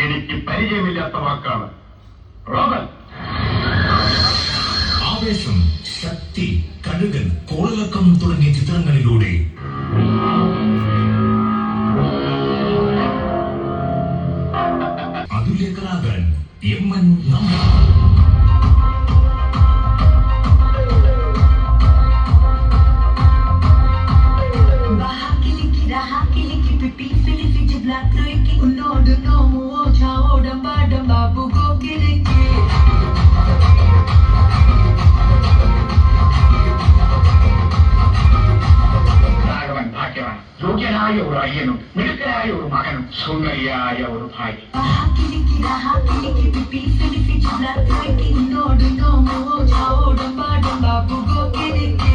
എനിക്ക് പരിചയമില്ലാത്ത വാക്കാണ്. റോബൻ. ആവേശം, ശക്തി, കഴുകൻ, കോളിളക്കം തുടങ്ങിയ ചിത്രങ്ങളിലൂടെ അതുല്യകലാകാരൻ എം.എൻ. നമ്പി. യോഗ്യനായ ഒരു അയ്യനും മിടുക്കനായ ഒരു മകനും സുന്ദരിയായ ഒരു ഭാര്യ. Babu go get it.